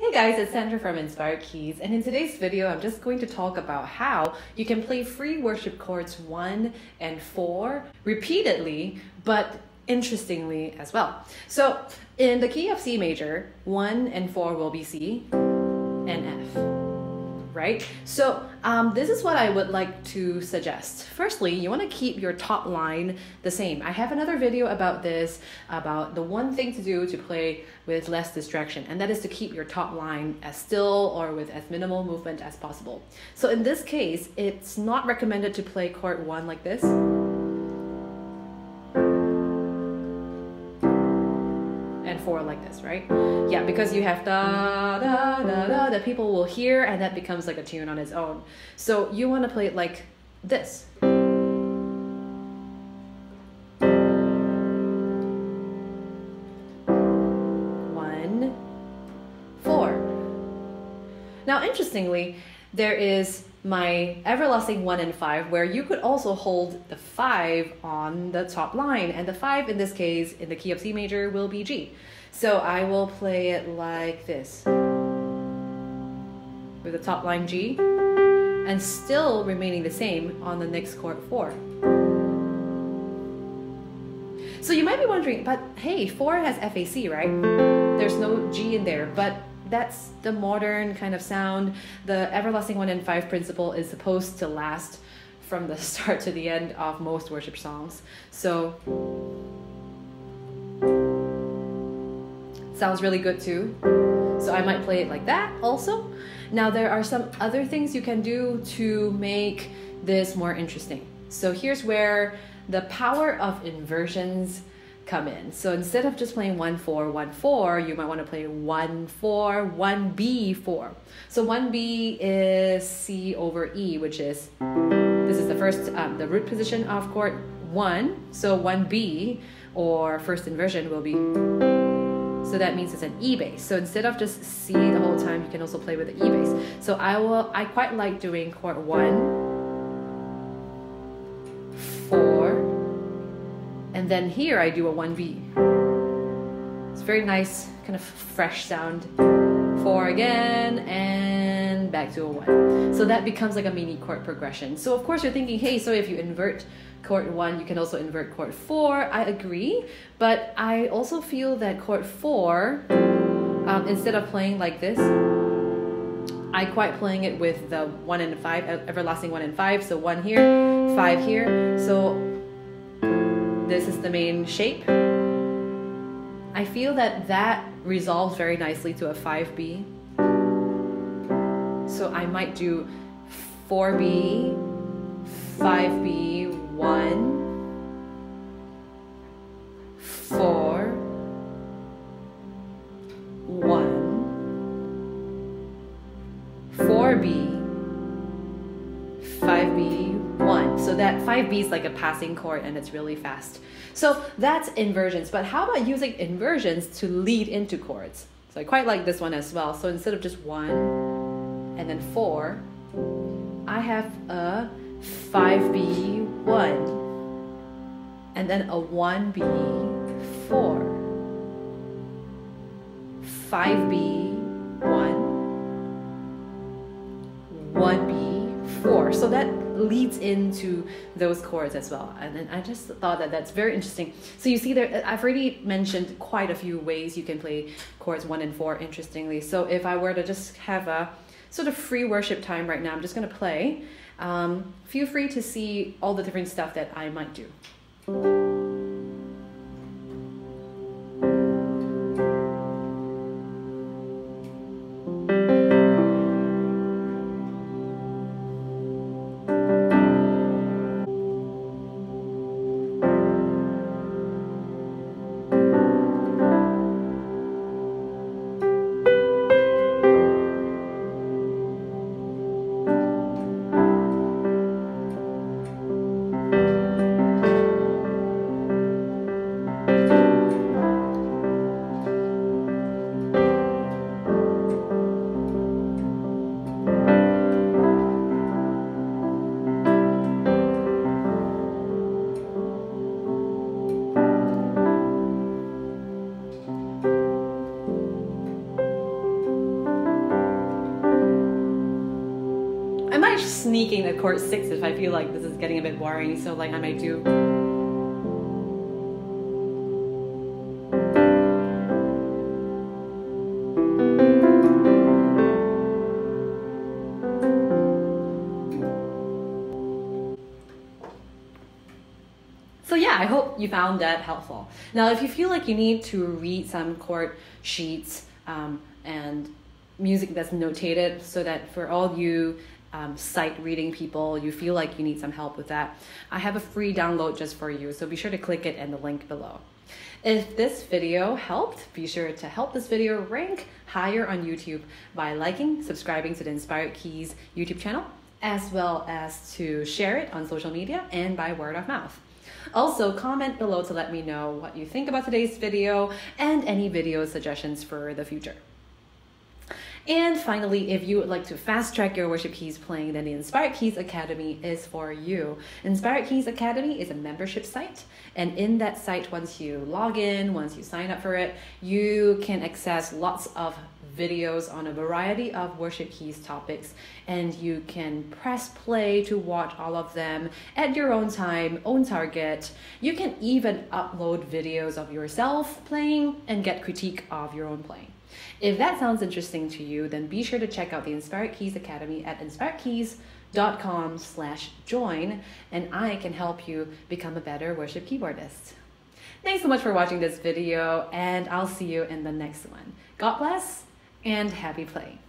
Hey guys, it's Sandra from Inspired Keys, and in today's video I'm just going to talk about how you can play free worship chords 1 and 4 repeatedly, but interestingly as well. So in the key of C major, 1 and 4 will be C and F, right? So this is what I would like to suggest. Firstly, you want to keep your top line the same. I have another video about this, about the one thing to do to play with less distraction, and that is to keep your top line as still or with as minimal movement as possible. So in this case, it's not recommended to play chord 1 like this, and 4 like this, right? Yeah, because you have da da da da that people will hear, and that becomes like a tune on its own. So you want to play it like this. 1, 4. Now, interestingly, there is my everlasting 1 and 5, where you could also hold the 5 on the top line, and the 5 in this case in the key of C major will be G. So I will play it like this, with the top line G, and still remaining the same on the next chord 4. So you might be wondering, but hey, 4 has FAC, right? There's no G in there, but that's the modern kind of sound. The everlasting 1 and 5 principle is supposed to last from the start to the end of most worship songs. So sounds really good too. So I might play it like that also. Now there are some other things you can do to make this more interesting. So here's where the power of inversions come in. So instead of just playing 1 4 1 4, you might want to play 1 4 1 B 4. So 1B is C over E, which is, this is the first the root position of chord 1. So 1B, or first inversion, will be, so that means it's an E bass. So instead of just C the whole time, you can also play with the E bass. So I quite like doing chord 1 4, and then here I do a 1B. It's very nice, kind of fresh sound. 4 again, and back to a 1. So that becomes like a mini chord progression. So of course you're thinking, hey, so if you invert chord 1, you can also invert chord 4. I agree, but I also feel that chord 4, instead of playing like this, I quite playing it with the 1 and 5, everlasting 1 and 5. So 1 here, 5 here. So this is the main shape. I feel that that resolves very nicely to a 5B. So I might do 4B, 5B, 1, 4, 1, 4B, 5B, 1. So that 5B is like a passing chord, and it's really fast. So that's inversions, but how about using inversions to lead into chords? So I quite like this one as well. So instead of just 1 and then 4, I have a 5B, 1, and then a 1B, 4, 5B, 1, 1B, 4. So that leads into those chords as well, and then I just thought that that's very interesting. So you see there, I've already mentioned quite a few ways you can play chords 1 and 4 interestingly. So if I were to just have a sort of free worship time right now, I'm just going to play. Feel free to see all the different stuff that I might do. I might sneak in a chord 6 if I feel like this is getting a bit boring, so like I might do. So yeah, I hope you found that helpful. Now, if you feel like you need to read some chord sheets and music that's notated, so that for all you sight reading people, you feel like you need some help with that, I have a free download just for you. So be sure to click it in the link below. If this video helped, be sure to help this video rank higher on YouTube by liking, subscribing to the Inspired Keys YouTube channel, as well as to share it on social media and by word of mouth. Also, comment below to let me know what you think about today's video and any video suggestions for the future. And finally, if you would like to fast track your worship keys playing, then the Inspired Keys Academy is for you. Inspired Keys Academy is a membership site, and in that site, once you log in, once you sign up for it, you can access lots of videos on a variety of worship keys topics, and you can press play to watch all of them at your own time, own target. You can even upload videos of yourself playing and get critique of your own playing. If that sounds interesting to you, then be sure to check out the Inspired Keys Academy at inspiredkeys.com/join, and I can help you become a better worship keyboardist. Thanks so much for watching this video, and I'll see you in the next one. God bless and happy playing.